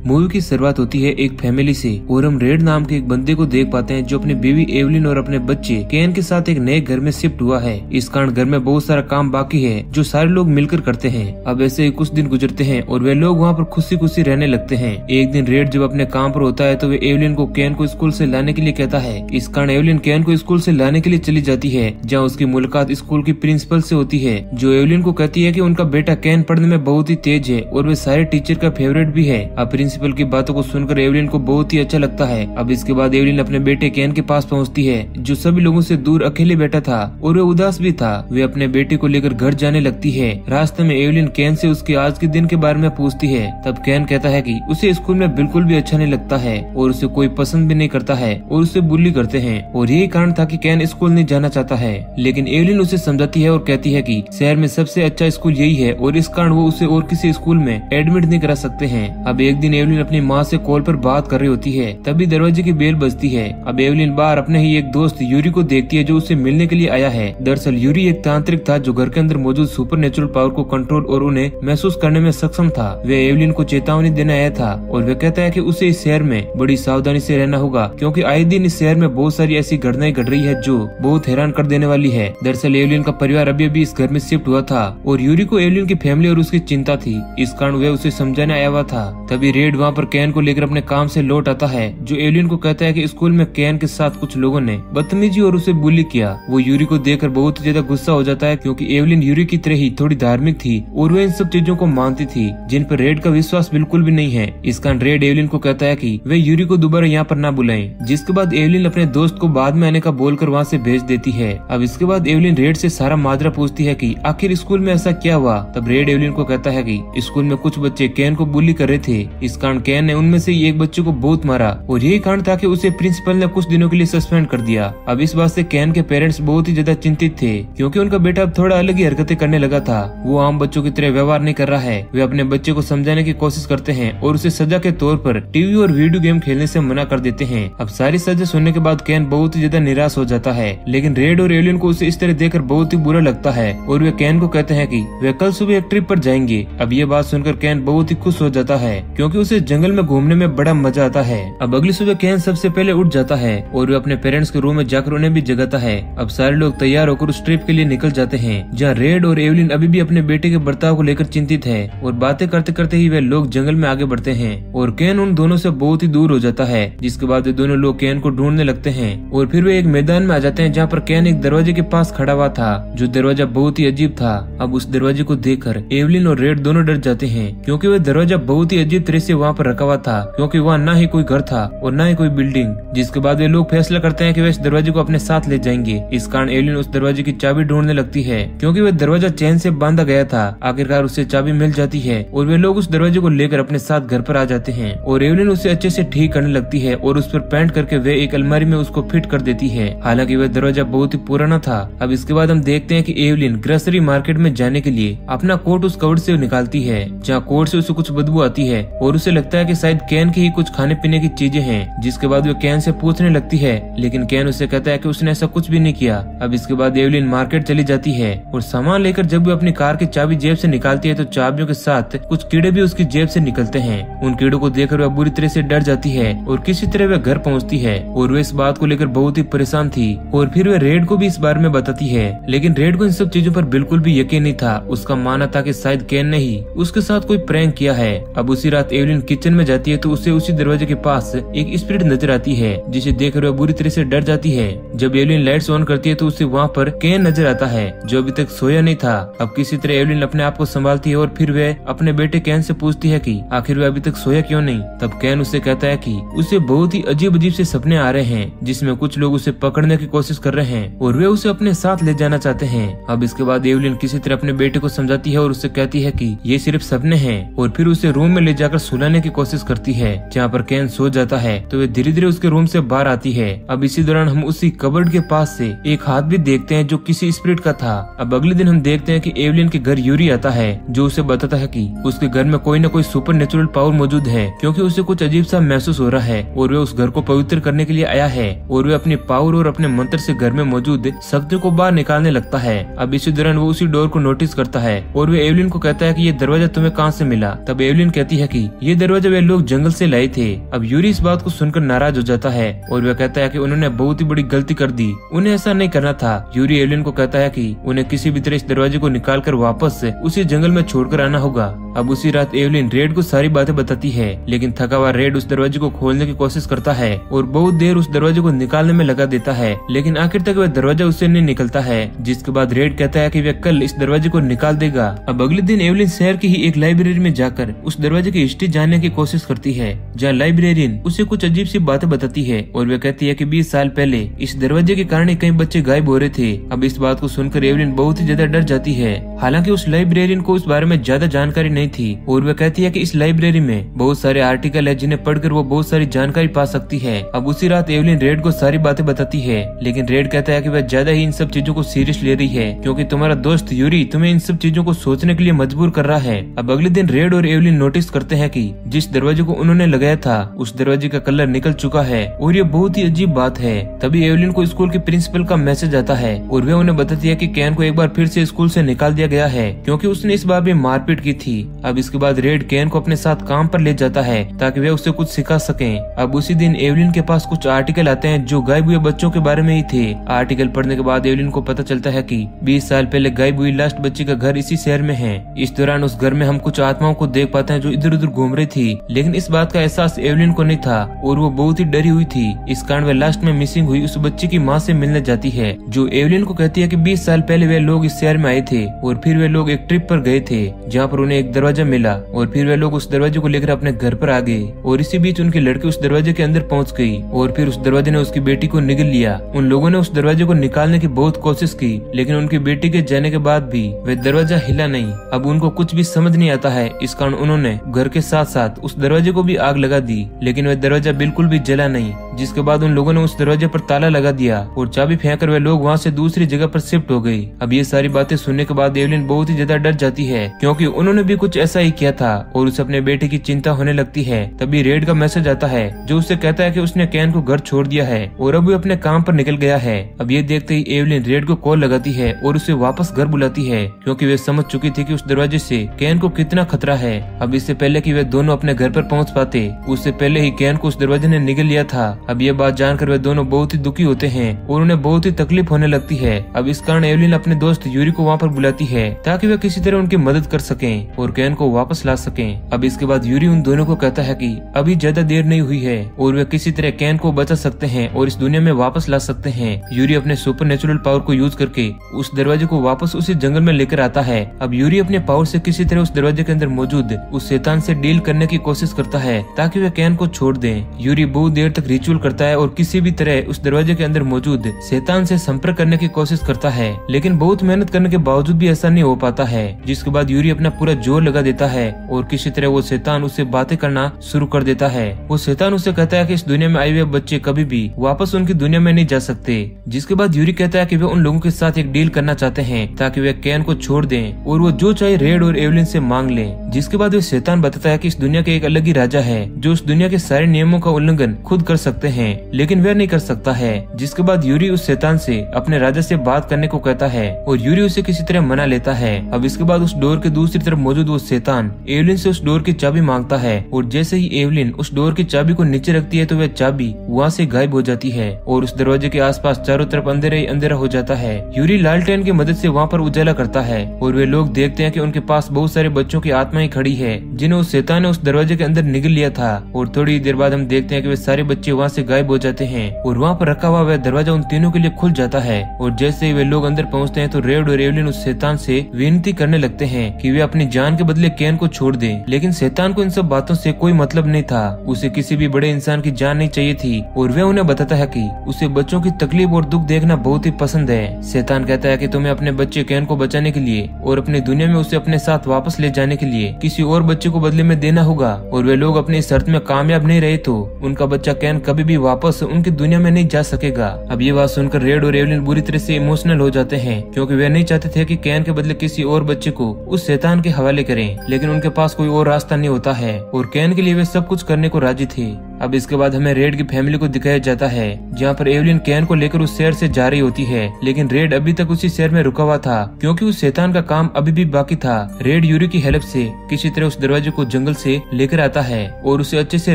Movie की शुरुआत होती है एक फैमिली से और हम रेड नाम के एक बंदे को देख पाते हैं जो अपनी बीवी एवलिन और अपने बच्चे केन के साथ एक नए घर में शिफ्ट हुआ है। इस कारण घर में बहुत सारा काम बाकी है जो सारे लोग मिलकर करते हैं। अब ऐसे ही कुछ दिन गुजरते हैं और वे लोग वहाँ पर खुशी खुशी रहने लगते हैं। एक दिन रेड जब अपने काम पर होता है तो वे एवलिन को केन को स्कूल से लाने के लिए कहता है। इस कारण एवलिन केन को स्कूल से लाने के लिए चली जाती है जहाँ उसकी मुलाकात स्कूल की प्रिंसिपल से होती है जो एवलिन को कहती है कि उनका बेटा केन पढ़ने में बहुत ही तेज है और वे सारे टीचर का फेवरेट भी है। अब प्रिंसिपल की बातों को सुनकर एवलिन को बहुत ही अच्छा लगता है। अब इसके बाद एवलिन अपने बेटे केन के पास पहुंचती है जो सभी लोगों से दूर अकेले बैठा था और वे उदास भी था। वे अपने बेटे को लेकर घर जाने लगती है। रास्ते में एवलिन केन से उसके आज के दिन के बारे में पूछती है। तब केन कहता है कि उसे स्कूल में बिल्कुल भी अच्छा नहीं लगता है और उसे कोई पसंद भी नहीं करता है और उसे बुली करते हैं और यही कारण था कि केन स्कूल नहीं जाना चाहता है। लेकिन एवलिन उसे समझाती है और कहती है कि शहर में सबसे अच्छा स्कूल यही है और इस कारण वो उसे और किसी स्कूल में एडमिट नहीं करा सकते हैं। अब एक दिन एवलिन अपनी माँ से कॉल पर बात कर रही होती है तभी दरवाजे की बेल बजती है। अब एवलिन बाहर अपने ही एक दोस्त यूरी को देखती है जो उससे मिलने के लिए आया है। दरअसल यूरी एक तांत्रिक था जो घर के अंदर मौजूद सुपरनेचुरल पावर को कंट्रोल और उन्हें महसूस करने में सक्षम था। वह एवलिन को चेतावनी देने आया था और वह कहता है कि उसे इस शहर में बड़ी सावधानी से रहना होगा क्योंकि आए दिन इस शहर में बहुत सारी ऐसी घटनाएं घट रही है जो बहुत हैरान कर देने वाली है। दरअसल एवलिन का परिवार अभी अभी इस घर में शिफ्ट हुआ था और यूरी को एवलिन की फैमिली और उसकी चिंता थी। इस कारण वह उसे समझाने आया हुआ था। तभी रेड वहाँ पर केन को लेकर अपने काम से लौट आता है जो एवलिन को कहता है कि स्कूल में केन के साथ कुछ लोगों ने बदतमीजी और उसे बुली किया। वो यूरी को देखकर बहुत ज्यादा गुस्सा हो जाता है क्योंकि एवलिन यूरी की तरह ही थोड़ी धार्मिक थी और वह इन सब चीजों को मानती थी जिन पर रेड का विश्वास बिल्कुल भी नहीं है। इस कारण रेड एवलिन को कहता है कि वे यूरी को दोबारा यहाँ पर ना बुलाएं, जिसके बाद एवलिन अपने दोस्त को बाद में आने का बोलकर वहाँ से भेज देती है। अब इसके बाद एवलिन रेड से सारा माजरा पूछती है कि आखिर स्कूल में ऐसा क्या हुआ। तब रेड एवलिन को कहता है कि स्कूल में कुछ बच्चे केन को बुली कर रहे थे। इस कारण केन ने उनमें से एक बच्चे को बहुत मारा और यही कारण था कि उसे प्रिंसिपल ने कुछ दिनों के लिए सस्पेंड कर दिया। अब इस बात से केन के पेरेंट्स बहुत ही ज्यादा चिंतित थे क्योंकि उनका बेटा अब थोड़ा अलग ही हरकतें करने लगा था। वो आम बच्चों की तरह व्यवहार नहीं कर रहा है। वे अपने बच्चे को समझाने की कोशिश करते हैं और उसे सजा के तौर पर टीवी और वीडियो गेम खेलने से मना कर देते हैं। अब सारी सजा सुनने के बाद केन बहुत ही ज्यादा निराश हो जाता है लेकिन रेड और एवलिन को उसे इस तरह देखकर बहुत ही बुरा लगता है और वे केन को कहते हैं कि वे कल सुबह एक ट्रिप पर जाएंगे। अब ये बात सुनकर केन बहुत ही खुश हो जाता है क्योंकि उसे जंगल में घूमने में बड़ा मजा आता है। अब अगली सुबह केन सबसे पहले उठ जाता है और वे अपने पेरेंट्स के रूम में जाकर उन्हें भी जगाता है। अब सारे लोग तैयार होकर उस ट्रिप के लिए निकल जाते हैं जहाँ रेड और एवलिन अभी भी अपने बेटे के बर्ताव को लेकर चिंतित है और बातें करते करते ही वे लोग जंगल में आगे बढ़ते हैं और केन उन दोनों से बहुत ही दूर हो जाता है। जिसके बाद वे दोनों लोग केन को ढूंढने लगते हैं और फिर वे एक मैदान में आ जाते हैं जहाँ पर केन एक दरवाजे के पास खड़ा हुआ था जो दरवाजा बहुत ही अजीब था। अब उस दरवाजे को देखकर एवलिन और रेड दोनों डर जाते हैं क्योंकि वह दरवाजा बहुत ही अजीब तरह से वहाँ पर रखा हुआ था क्योंकि वहाँ न ही कोई घर था और न ही कोई बिल्डिंग। जिसके बाद वे लोग फैसला करते हैं कि वे इस दरवाजे को अपने साथ ले जाएंगे। इस कारण एवलिन उस दरवाजे की चाबी ढूंढने लगती है क्योंकि वह दरवाजा चैन से बांधा गया था। आखिरकार उसे चाबी मिल जाती है और वे लोग उस दरवाजे को लेकर अपने साथ घर पर आ जाते हैं और एवलिन उसे अच्छे से ठीक करने लगती है और उस पर पेंट करके वे एक अलमारी में उसको फिट कर देती है। हालांकि वह दरवाजा बहुत ही पुराना था। अब इसके बाद हम देखते हैं कि एवलिन ग्रोसरी मार्केट में जाने के लिए अपना कोट उस कवर्ड से निकालती है जहाँ कोट से उसे कुछ बदबू आती है और उसे लगता है कि शायद केन की ही कुछ खाने पीने की चीजें हैं। जिसके बाद वो केन से पूछने लगती है लेकिन केन उसे कहता है कि उसने ऐसा कुछ भी नहीं किया। अब इसके बाद एवलिन मार्केट चली जाती है और सामान लेकर जब वो अपनी कार की चाबी जेब से निकालती है तो चाबियों के साथ कुछ कीड़े भी उसकी जेब से निकलते हैं। उन कीड़ों को देखकर वह बुरी तरह से डर जाती है और किसी तरह वह घर पहुंचती है और वह इस बात को लेकर बहुत ही परेशान थी और फिर वह रेड को भी इस बारे में बताती है। लेकिन रेड को इन सब चीजों पर बिल्कुल भी यकीन नहीं था। उसका मानना था कि शायद केन ने ही उसके साथ कोई प्रैंक किया है। अब उसी रात एवलिन किचन में जाती है तो उसे उसी दरवाजे के पास एक स्पिरिट नजर आती है जिसे देखकर वह बुरी तरह से डर जाती है। जब एवलिन लाइट्स ऑन करती है तो उसे वहाँ पर केन नजर आता है जो अभी तक सोया नहीं था। अब किसी तरह एवलिन अपने आप को संभालती है और फिर वह अपने बेटे केन से पूछती है कि आखिर वह अभी तक सोया क्यों नहीं। तब केन उसे कहता है कि उसे बहुत ही अजीब अजीब से सपने आ रहे हैं जिसमें कुछ लोग उसे पकड़ने की कोशिश कर रहे हैं और वे उसे अपने साथ ले जाना चाहते हैं। अब इसके बाद एवलिन किसी तरह अपने बेटे को समझाती है और उससे कहती है कि ये सिर्फ सपने हैं और फिर उसे रूम में ले जाकर सुलाने की कोशिश करती है जहाँ पर केन सो जाता है तो वे धीरे धीरे उसके रूम से बाहर आती है। अब इसी दौरान हम उसी कबर्ड के पास से एक हाथ भी देखते हैं जो किसी स्पिरिट का था। अब अगले दिन हम देखते हैं कि एवलिन के घर यूरी आता है जो उसे बताता है कि उसके घर में कोई न कोई सुपर नेचुरल पावर मौजूद है क्योंकि उसे कुछ अजीब सा महसूस हो रहा है और वे उस घर को पवित्र करने के लिए आया है और वे अपनी पावर और अपने मंत्र से घर में मौजूद शक्तियों को बाहर निकालने लगता है। अब इसी दौरान वो उसी डोर को नोटिस करता है और वे एवलिन को कहता है कि ये दरवाजा तुम्हें कहाँ से मिला। तब एवलिन कहती है कि ये ये दरवाजा वे लोग जंगल से लाए थे। अब यूरी इस बात को सुनकर नाराज हो जाता है और वह कहता है कि उन्होंने बहुत ही बड़ी गलती कर दी, उन्हें ऐसा नहीं करना था। यूरी एवलिन को कहता है कि उन्हें किसी भी तरह इस दरवाजे को निकालकर वापस उसी जंगल में छोड़कर आना होगा। अब उसी रात एवलिन रेड को सारी बातें बताती है, लेकिन थका हुआ रेड उस दरवाजे को खोलने की कोशिश करता है और बहुत देर उस दरवाजे को निकालने में लगा देता है, लेकिन आखिर तक वह दरवाजा उससे नहीं निकलता है। जिसके बाद रेड कहता है कि वह कल इस दरवाजे को निकाल देगा। अब अगले दिन एवलिन शहर की ही एक लाइब्रेरी में जाकर उस दरवाजे की हिस्ट्री जानने की कोशिश करती है, जहाँ लाइब्रेरियन उसे कुछ अजीब सी बातें बताती है और वह कहती है कि 20 साल पहले इस दरवाजे के कारण कई बच्चे गायब हो रहे थे। अब इस बात को सुनकर एवलिन बहुत ही ज्यादा डर जाती है। हालांकि उस लाइब्रेरियन को इस बारे में ज्यादा जानकारी नहीं थी और वह कहती है कि इस लाइब्रेरी में बहुत सारे आर्टिकल है जिन्हें पढ़कर वो बहुत सारी जानकारी पा सकती है। अब उसी रात एवलिन रेड को सारी बातें बताती है, लेकिन रेड कहता है कि वह ज्यादा ही इन सब चीजों को सीरियस ले रही है, क्योंकि तुम्हारा दोस्त यूरी तुम्हें इन सब चीजों को सोचने के लिए मजबूर कर रहा है। अब अगले दिन रेड और एवलिन नोटिस करते हैं कि जिस दरवाजे को उन्होंने लगाया था उस दरवाजे का कलर निकल चुका है और ये बहुत ही अजीब बात है। तभी एवलिन को स्कूल के प्रिंसिपल का मैसेज आता है और वे उन्हें बताती है कि कैन को एक बार फिर से स्कूल से निकाल दिया गया है, क्योंकि उसने इस बार भी मारपीट की थी। अब इसके बाद रेड कैन को अपने साथ काम पर ले जाता है ताकि वे उसे कुछ सिखा सकें। अब उसी दिन एवलिन के पास कुछ आर्टिकल आते हैं जो गायब हुए बच्चों के बारे में ही थे। आर्टिकल पढ़ने के बाद एवलिन को पता चलता है कि 20 साल पहले गायब हुई लास्ट बच्ची का घर इसी शहर में है। इस दौरान उस घर में हम कुछ आत्माओं को देख पाते हैं जो इधर उधर घूम रही थी, लेकिन इस बात का एहसास एवलिन को नहीं था और वो बहुत ही डरी हुई थी। इस कारण वे लास्ट में मिसिंग हुई उस बच्ची की माँ से मिलने जाती है, जो एवलिन को कहती है कि 20 साल पहले वे लोग इस शहर में आए थे और फिर वे लोग एक ट्रिप पर गए थे जहाँ पर उन्हें एक दरवाजा मिला और फिर वे लोग उस दरवाजे को लेकर अपने घर पर आ गए और इसी बीच उनकी लड़की उस दरवाजे के अंदर पहुंच गई और फिर उस दरवाजे ने उसकी बेटी को निगल लिया। उन लोगों ने उस दरवाजे को निकालने की बहुत कोशिश की, लेकिन उनकी बेटी के जाने के बाद भी वह दरवाजा हिला नहीं। अब उनको कुछ भी समझ नहीं आता है, इस कारण उन्होंने घर के साथ साथ उस दरवाजे को भी आग लगा दी, लेकिन वह दरवाजा बिल्कुल भी जला नहीं। जिसके बाद उन लोगों ने उस दरवाजे पर ताला लगा दिया और चाबी फेंककर वे लोग वहाँ से दूसरी जगह पर शिफ्ट हो गई। अब ये सारी बातें सुनने के बाद एवलिन बहुत ही ज्यादा डर जाती है, क्योंकि उन्होंने भी कुछ ऐसा ही किया था और उसे अपने बेटे की चिंता होने लगती है। तभी रेड का मैसेज आता है जो उससे कहता है कि उसने कैन को घर छोड़ दिया है और अब वो अपने काम पर निकल गया है। अब ये देखते ही एवलिन रेड को कॉल लगाती है और उसे वापस घर बुलाती है, क्योंकि वे समझ चुकी थी कि उस दरवाजे से कैन को कितना खतरा है। अब इससे पहले कि वे दोनों अपने घर पर पहुंच पाते, उससे पहले ही कैन को उस दरवाजे ने निगल लिया था। अब ये बात जानकर वे दोनों बहुत ही दुखी होते हैं और उन्हें बहुत ही तकलीफ होने लगती है। अब इस कारण एवलिन अपने दोस्त यूरी को वहाँ पर बुलाती है ताकि वे किसी तरह उनकी मदद कर सकें और कैन को वापस ला सकें। अब इसके बाद यूरी उन दोनों को कहता है कि अभी ज्यादा देर नहीं हुई है और वे किसी तरह कैन को बचा सकते हैं और इस दुनिया में वापस ला सकते हैं। यूरी अपने सुपर नेचुरल पावर को यूज करके उस दरवाजे को वापस उसी जंगल में लेकर आता है। अब यूरी अपने पावर से किसी तरह उस दरवाजे के अंदर मौजूद उस शैतान से डील करने की कोशिश करता है ताकि वे कैन को छोड़ दें। यूरी बहुत देर तक रिचुअल करता है और किसी भी तरह उस दरवाजे के अंदर मौजूद शैतान से संपर्क करने की कोशिश करता है, लेकिन बहुत मेहनत करने के बावजूद भी ऐसा नहीं हो पाता है। जिसके बाद यूरी अपना पूरा जोर लगा देता है और किसी तरह वो शैतान उससे बातें करना शुरू कर देता है। वो शैतान उससे कहता है कि इस दुनिया में आए हुए बच्चे कभी भी वापस उनकी दुनिया में नहीं जा सकते। जिसके बाद यूरी कहता है कि वे उन लोगों के साथ एक डील करना चाहते हैं ताकि वे कैन को छोड़ दें और वो जो चाहे रेड और एवलिन से मांग लें। जिसके बाद वे शैतान बताता है कि इस दुनिया के एक अलग ही राजा है जो उस दुनिया के सारे नियमों का उल्लंघन खुद कर सकते हैं, लेकिन वह नहीं कर सकता है। जिसके बाद यूरी उस शैतान से अपने राजा से बात करने को कहता है और यूरी उसे किसी तरह मना लेता है। अब इसके बाद उस डोर के दूसरी तरफ मौजूद वो शैतान एवलिन से उस डोर की चाबी मांगता है और जैसे ही एवलिन उस डोर की चाबी को नीचे रखती है तो वह चाबी वहाँ से गायब हो जाती है और उस दरवाजे के आसपास चारों तरफ अंधेरा ही अंधेरा हो जाता है। यूरी लालटेन की मदद से वहाँ पर उजाला करता है और वे लोग देखते हैं कि उनके पास बहुत सारे बच्चों की आत्माएं खड़ी है जिन्हें उस शैतान ने उस दरवाजे के अंदर निगल लिया था। और थोड़ी देर बाद हम देखते हैं कि वे सारे बच्चे वहाँ से गायब हो जाते हैं और वहाँ पर रखा हुआ वह दरवाजा उन तीनों के लिए खुल जाता है। और जैसे ही वे लोग अंदर पहुँचते हैं तो रेड और एवलिन उस शैतान से विनती करने लगते हैं कि वे अपनी जान के बदले कैन को छोड़ दें, लेकिन शैतान को इन सब बातों से कोई मतलब नहीं था। उसे किसी भी बड़े इंसान की जान नहीं चाहिए थी और वह उन्हें बताता है कि उसे बच्चों की तकलीफ और दुख देखना बहुत ही पसंद है। शैतान कहता है कि तुम्हें अपने बच्चे कैन को बचाने के लिए और अपनी दुनिया में उसे अपने साथ वापस ले जाने के लिए किसी और बच्चे को बदले में देना होगा और वे लोग अपनी शर्त में कामयाब नहीं रहे तो उनका बच्चा कैन कभी भी वापस उनकी दुनिया में नहीं जा सकेगा। अब ये बात सुनकर रेड और एवलिन बुरी तरह से इमोशनल हो जाते हैं, क्योंकि वे नहीं चाहते थे कि कैन के बदले किसी और बच्चे को उस शैतान के हवाले करें, लेकिन उनके पास कोई और रास्ता नहीं होता है और कैन के लिए वे सब कुछ करने को राजी थे। अब इसके बाद हमें रेड की फैमिली को दिखाया जाता है, जहाँ पर एवलिन केन को लेकर उस शहर से जा रही होती है, लेकिन रेड अभी तक उसी शहर में रुका हुआ था क्योंकि उस शैतान का काम अभी भी बाकी था। रेड यूरी की हेल्प से किसी तरह उस दरवाजे को जंगल से लेकर आता है और उसे अच्छे से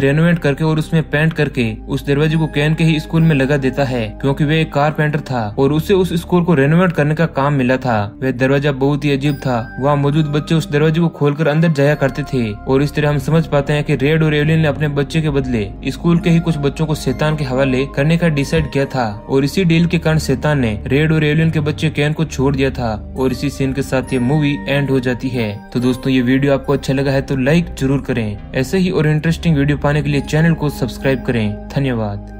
रेनोवेट करके और उसमें पेंट करके उस दरवाजे को केन के ही स्कूल में लगा देता है, क्योंकि वह एक कारपेंटर था और उसे उस स्कूल को रेनोवेट करने का काम मिला था। वह दरवाजा बहुत ही अजीब था, वहाँ मौजूद बच्चे उस दरवाजे को खोलकर अंदर जाया करते थे और इस तरह हम समझ पाते हैं कि रेड और एवलिन ने अपने बच्चे के बदले स्कूल के ही कुछ बच्चों को शैतान के हवाले करने का डिसाइड किया था और इसी डील के कारण शैतान ने रेड और एवलिन के बच्चे केन को छोड़ दिया था और इसी सीन के साथ ये मूवी एंड हो जाती है। तो दोस्तों, ये वीडियो आपको अच्छा लगा है तो लाइक जरूर करें। ऐसे ही और इंटरेस्टिंग वीडियो पाने के लिए चैनल को सब्सक्राइब करें। धन्यवाद।